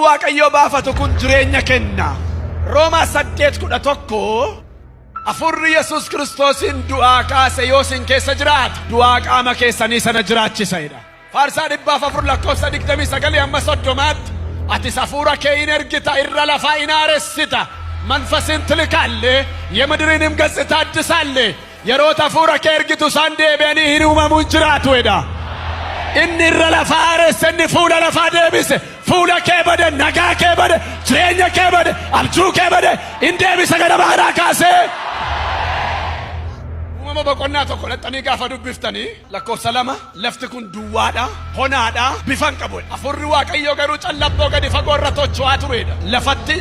waaqayyo baafatu kun jireenya kenna. Roomaa 8:11 afurri Yesuus Kiristoosin du'aa kaase yoo isin keessa jiraate du'aa qaama keessanii sana jiraachisaidha. Faarsaa 4:29-30 ati hafuura kee hin ergita irra lafaa hin haaressita መንፈስን ትልካለህ የምድርንም ገጽታ ታድሳለህ የሮት አፉራ ከርግቱ ሳንዴ በኒ ሂሩማሙ ጅራቱ ወዳ እንራ ለፋረስ እንፉላ ለፋደብስ ፉላ ከበደ ነጋ ከበደ ትሬኛ ከበደ አብጁ ከበደ እንደብስ ገደ ባራካሴ ወመ በቆና ተቆለጠኒ ጋፋ ዱብፍተኒ ለኮ ሰላማ ለፍትኩን ዱዋዳ ሆናዳ ቢፋን ቀቦል አፉሪ ዋቀዮ ገሩ ጨለቦ ገዲ ፈጎረቶቹ አቱሬዳ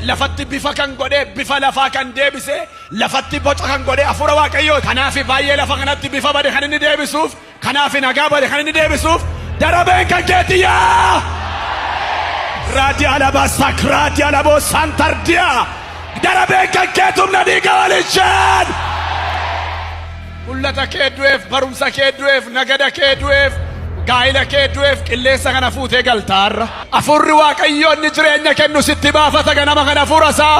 ለፈቲ ቢፋከን ጎዴ ቢፋ ለፋ ከን ደብሴ ለፈቲ ቦጫ ከን ጎዴ አፉራ ዋቀዮ ከናፊ ባየ ለፋ ከነቲ ቢፋ በደ ከነኒ ደብሱፍ ከናፊ ነጋ በደ ከነኒ ደብሱፍ ደረበን ከጌትያ ራዲ አላባ ሳክራዲ አላቦ ሳንታርዲያ ደረበን ከጌቱም ነዲጋልቻን Ullata keedduef, barumsa keedduef, nagada keedduef, gaa'ila keedduef, qilleessa kana fuutee galtaarra. Afurri waaqayyoon ni jireenya kennu sitti baafata ganama kana furasaa.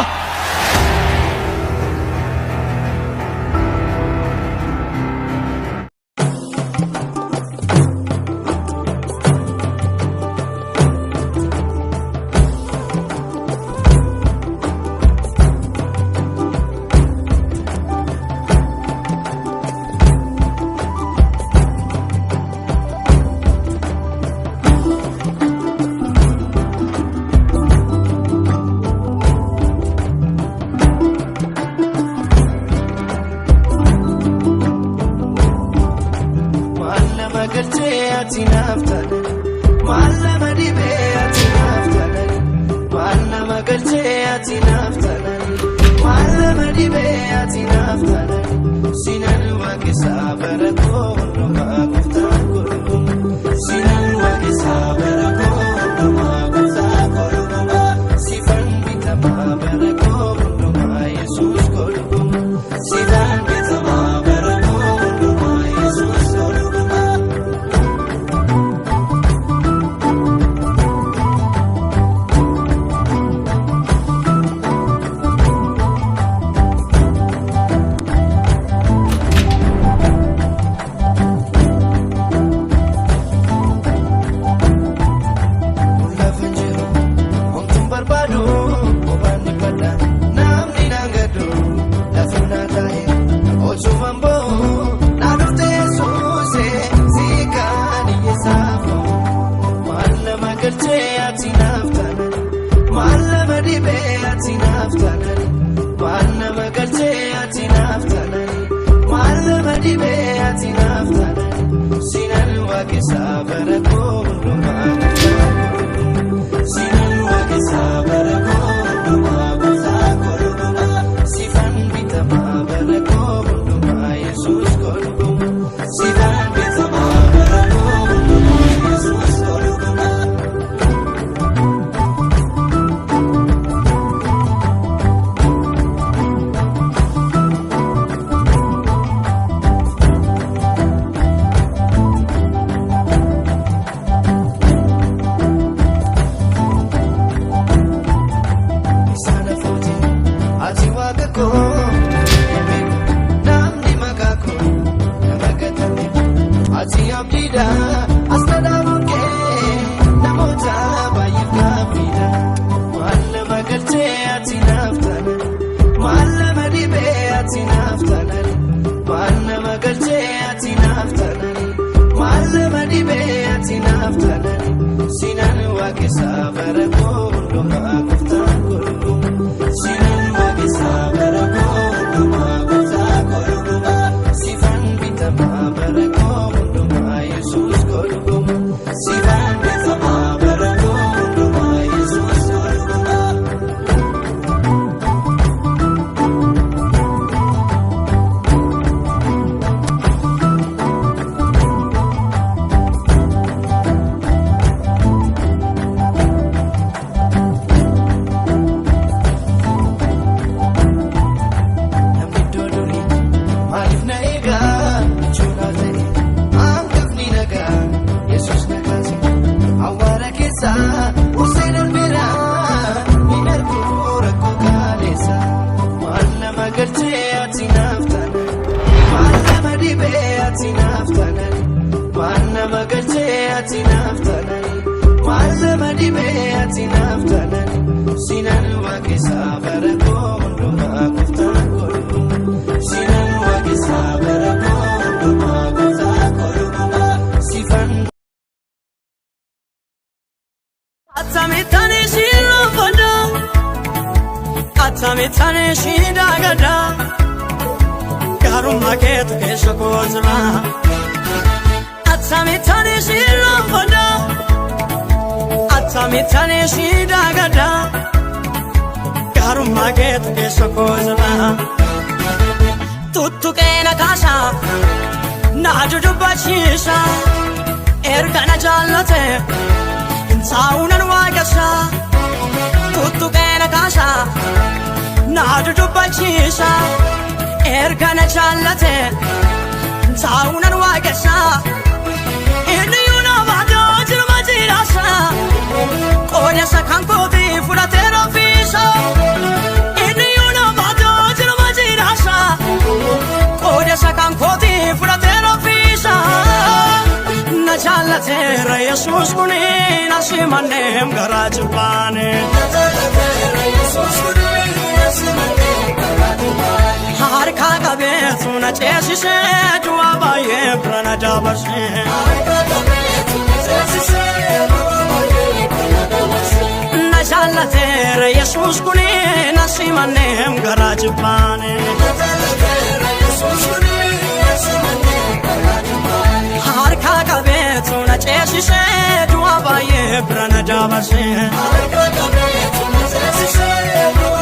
tolche ati naftanani Maalama dibe ati naftanani Sinan waqisa barako hunduma goftaan kolbu Sinan waqisa barako hunduma goftaan kolbu Sifan Atamitani shilofada Atamitani shidagada Garumma keetu keessa koozira Atamitani shilofada Atamitani shidagada Garumma keetu keessa koozira Tuttuqeena kaasa naaju dubbachisha erga na jaallate Saunan waaqesha tuttuqeena kaasa naaju dubbachisha erga na jaallate saunan waaqesha inni yuuna baadoo jirma jiraasa qoodessa kan kooti fudhatee roofiisa inni yuuna baadoo jirma jiraasa qoodessa kan kooti fudhatee roofiisa na jaallateera Yesuus kuni nasimanneem garaa jibbaane na jaallateera Yesuus kuni nasimanneem garaa jibbaane harkaa qabeetu na ceesisee du'a baay'ee bira na dabarsee harkaa qabeetu na ceesisee du'a baay'ee bira na dabarsee na jaallateera Yesuus kuni nasimanneem garaa jibbaane na jaallateera Yesuus kuni nasimanneem garaa jibbaane harkaa qabeetu na ceesisee du'a baay'ee bira na dabarsee harkaa qabeetu na ceesisee